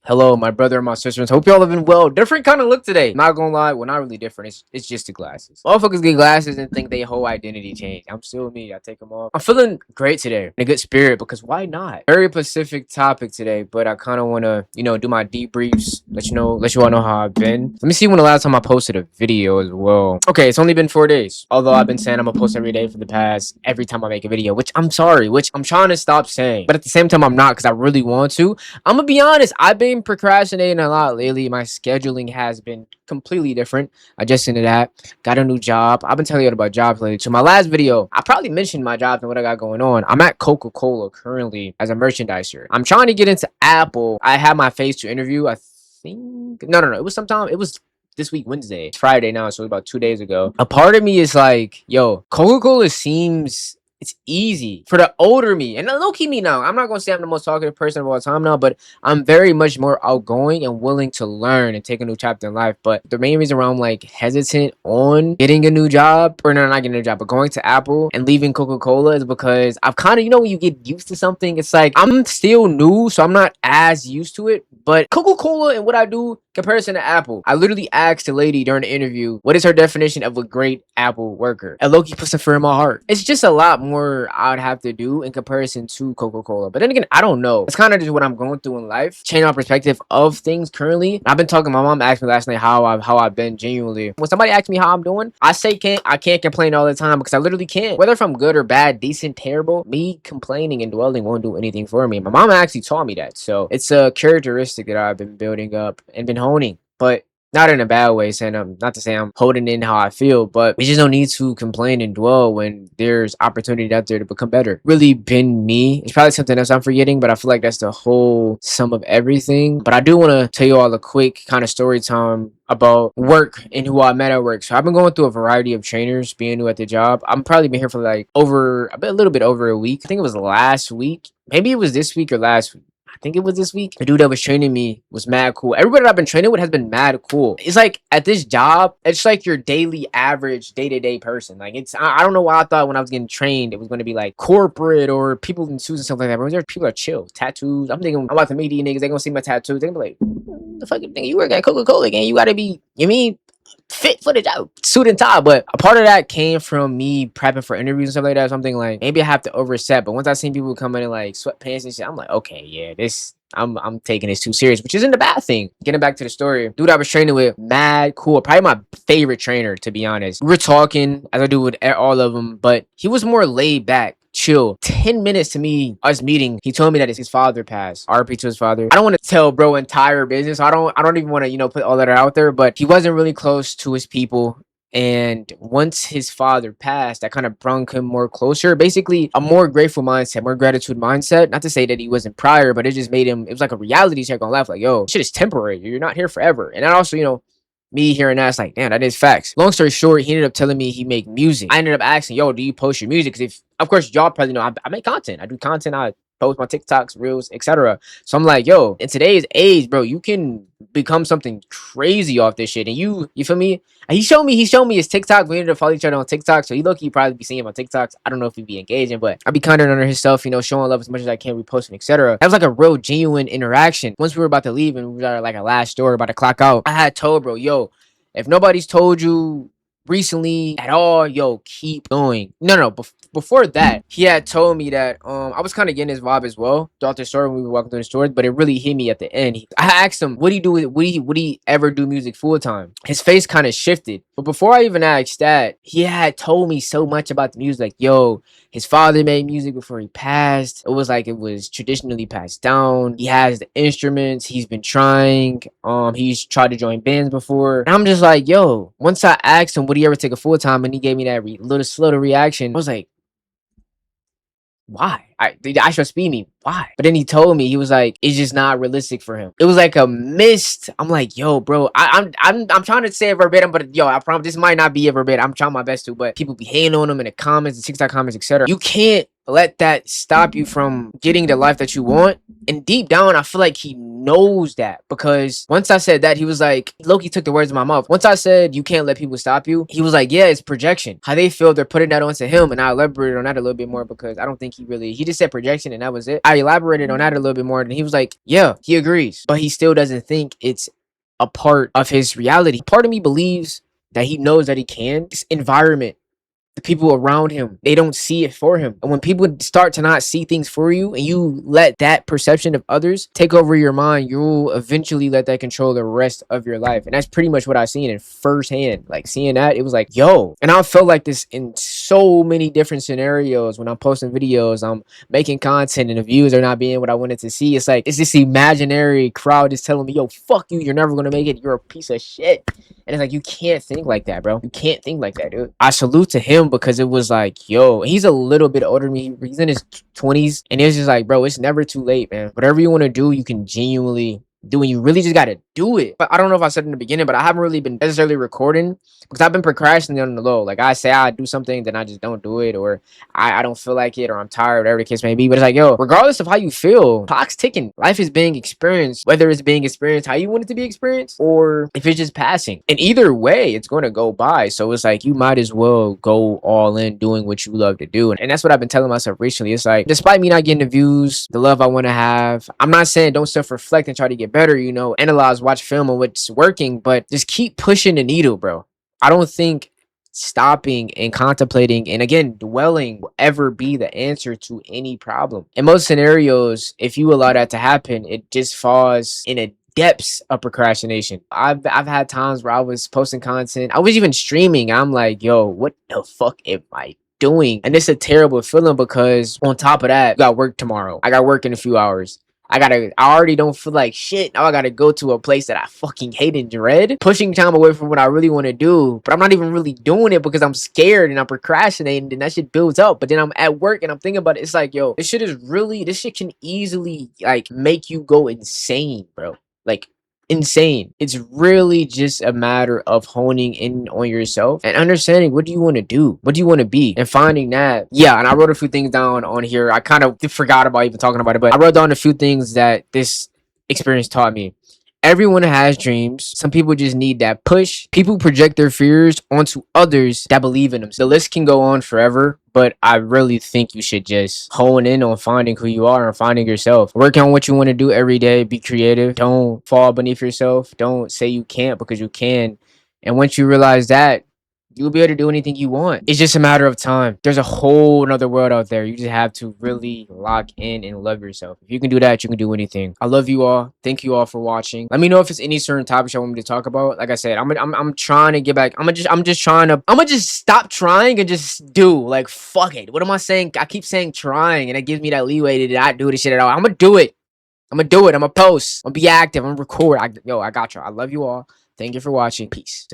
Hello, my brother and my sisters. Hope y'all have been well. Different kind of look today. Not gonna lie, well, not really different. It's just the glasses. Motherfuckers get glasses and think they whole identity change. I'm still me. I take them off. I'm feeling great today, in a good spirit because why not? Very specific topic today, but I kind of want to, do my debriefs. Let you all know how I've been. Let me see when the last time I posted a video as well. Okay, it's only been 4 days. Although I've been saying I'm gonna post every day for the past every time I make a video, which I'm sorry, which I'm trying to stop saying, but at the same time I'm not because I really want to. I'm gonna be honest, I've been procrastinating a lot lately. My scheduling has been completely different. I just into that. Got a new job. I've been telling you about jobs lately. So my last video, I probably mentioned my jobs and what I got going on. I'm at Coca-Cola currently as a merchandiser. I'm trying to get into Apple. I had my phase 2 interview. I think no. It was sometime. It was this week, Wednesday. It's Friday now, so it was about 2 days ago. A part of me is like, yo, Coca-Cola seems it's easy for the older me and the low-key me now. I'm not gonna say I'm the most talkative person of all time now, but I'm very much more outgoing and willing to learn and take a new chapter in life. But the main reason why I'm like hesitant on getting a new job, or no, not getting a job, but going to Apple and leaving Coca-Cola is because I've kind of, when you get used to something, it's like I'm still new, so I'm not as used to it. But Coca-Cola and what I do comparison to Apple, I literally asked a lady during the interview, what is her definition of a great Apple worker? And Loki puts a fear in my heart. It's just a lot more I'd have to do in comparison to Coca-Cola. But then again, I don't know. It's kind of just what I'm going through in life. Change my perspective of things currently. I've been talking, my mom asked me last night how I've been genuinely. When somebody asks me how I'm doing, I say I can't complain all the time because I literally can't. Whether if I'm good or bad, decent, terrible, me complaining and dwelling won't do anything for me. My mom actually taught me that. So it's a characteristic that I've been building up and been honing, but not in a bad way, saying not to say I'm holding in how I feel, but we just don't need to complain and dwell when there's opportunity out there to become better. Really been me. It's probably something else I'm forgetting, but I feel like that's the whole sum of everything. But I do want to tell you all a quick kind of story time about work and who I met at work. So I've been going through a variety of trainers being new at the job. I'm probably been here for like a little bit over a week. I think it was last week. Maybe it was this week or last week. I think it was this week. The dude that was training me was mad cool. Everybody that I've been training with has been mad cool. It's like at this job, it's like your daily average day-to-day person. Like I don't know why I thought when I was getting trained it was going to be like corporate or people in suits and stuff like that. But there people are chill. Tattoos. I'm thinking I'm about to meet these niggas. They gonna see my tattoos. They gonna be like, the fucking thing you work at Coca-Cola again. You gotta be, fit for the job, suit and tie. But a part of that came from me prepping for interviews and stuff like that. Something like maybe I have to overset, but once I seen people come in like sweatpants and shit, I'm like, okay, yeah, I'm taking this too serious, which isn't a bad thing. Getting back to the story, dude I was training with, mad cool, probably my favorite trainer, to be honest. We were talking as I do with all of them, but he was more laid back, chill. 10 minutes to me, us meeting, he told me that his father passed. RP to his father. I don't want to tell bro entire business. I don't even want to, put all that out there, but he wasn't really close to his people. And once his father passed, that kind of brought him more closer. Basically, a more grateful mindset, more gratitude mindset. Not to say that he wasn't prior, but it just made him, it was like a reality check on life. Like, yo, shit is temporary. You're not here forever. And then also, me hearing that, it's like, damn, that is facts. Long story short, he ended up telling me he make music. I ended up asking, yo, do you post your music? Because of course, y'all probably know I make content. I do content. I post my TikToks, Reels, etc. So I'm like, yo, in today's age, bro, you can become something crazy off this shit. And you feel me? And he showed me his TikTok. We ended up following each other on TikTok. So he low-key probably be seeing him on TikToks. I don't know if he'd be engaging, but I'd be kind of under his stuff, showing love as much as I can, reposting, etc. That was like a real genuine interaction. Once we were about to leave and we were like a last store about to clock out, I had told bro, yo, if nobody's told you recently at all, yo, keep going. No. Before that, he had told me that I was kind of getting his vibe as well throughout the story when we were walking through the stores, but it really hit me at the end. I asked him, "What do you do with? Would he ever do music full time?" His face kind of shifted, but before I even asked that, he had told me so much about the music. Like, yo, his father made music before he passed. It was traditionally passed down. He has the instruments. He's been trying. He's tried to join bands before. And I'm just like, yo. Once I asked him, would he ever take a full time, and he gave me that little slow reaction, I was like, why? I should be me. Why? But then he told me, he was like, it's just not realistic for him. It was like a mist. I'm like, yo, bro, I'm trying to say it verbatim, but yo, I promise this might not be a verbatim. I'm trying my best to, but people be hating on him in the comments, the TikTok comments, etc. You can't let that stop you from getting the life that you want. And deep down, I feel like he knows that, because once I said that, he was like, Loki took the words in my mouth. Once I said you can't let people stop you, he was like, yeah, it's projection. How they feel, they're putting that onto him. And I elaborated on that a little bit more, because I don't think he just said projection and that was it. I elaborated on that a little bit more, and he was like, yeah, he agrees, but he still doesn't think it's a part of his reality. Part of me believes that he knows that he can. This environment, the people around him, they don't see it for him. And when people start to not see things for you, and you let that perception of others take over your mind, you'll eventually let that control the rest of your life. And that's pretty much what I seen in firsthand. Like, seeing that, it was like, yo. And I felt like this in so many different scenarios. When I'm posting videos, I'm making content, and the views are not being what I wanted to see. It's like, it's this imaginary crowd just telling me, yo, fuck you, you're never gonna make it, you're a piece of shit. And it's like, you can't think like that, bro. You can't think like that, dude. I salute to him, because it was like, yo, he's a little bit older than me. He's in his 20s. And it's just like, bro, it's never too late, man. Whatever you want to do, you can genuinely do, and you really just got to do it. But I don't know if I said in the beginning, but I haven't really been necessarily recording, because I've been procrastinating on the low. Like, I say I do something, then I just don't do it, or I don't feel like it, or I'm tired, whatever the case may be. But it's like, yo, regardless of how you feel, clock's ticking. Life is being experienced, whether it's being experienced how you want it to be experienced, or if it's just passing. And either way, it's going to go by. So it's like, you might as well go all in doing what you love to do. And that's what I've been telling myself recently. It's like, despite me not getting the views, the love I want to have, I'm not saying don't self-reflect and try to get better, you know, analyze, watch film on what's working, but just keep pushing the needle, bro. I don't think stopping and contemplating and again dwelling will ever be the answer to any problem. In most scenarios, if you allow that to happen, it just falls in a depths of procrastination. I've had times where I was posting content, I was even streaming. I'm like, yo, what the fuck am I doing? And it's a terrible feeling, because on top of that, I got work tomorrow. I got work in a few hours. I already don't feel like shit. Now I gotta go to a place that I fucking hate and dread. Pushing time away from what I really want to do. But I'm not even really doing it because I'm scared and I'm procrastinating, and that shit builds up. But then I'm at work and I'm thinking about it. It's like, yo, this shit can easily like make you go insane, bro. Like, insane. It's really just a matter of honing in on yourself and understanding, what do you want to do, what do you want to be, and finding that. Yeah, and I wrote a few things down on here. I kind of forgot about even talking about it, but I wrote down a few things that this experience taught me. Everyone has dreams. Some people just need that push. People project their fears onto others that believe in them. The list can go on forever, but I really think you should just hone in on finding who you are and finding yourself. Work on what you want to do every day. Be creative. Don't fall beneath yourself. Don't say you can't, because you can. And once you realize that, you'll be able to do anything you want. It's just a matter of time. There's a whole nother world out there. You just have to really lock in and love yourself. If you can do that, you can do anything. I love you all. Thank you all for watching. Let me know if it's any certain topics you want me to talk about. Like I said, I'm trying to get back. I'm gonna just stop trying and just do. Like, fuck it. What am I saying? I keep saying trying, and it gives me that leeway to not do this shit at all. I'm gonna do it. I'm gonna do it. I'm gonna post. I'm gonna be active. I'm gonna record. I got y'all. I love you all. Thank you for watching. Peace.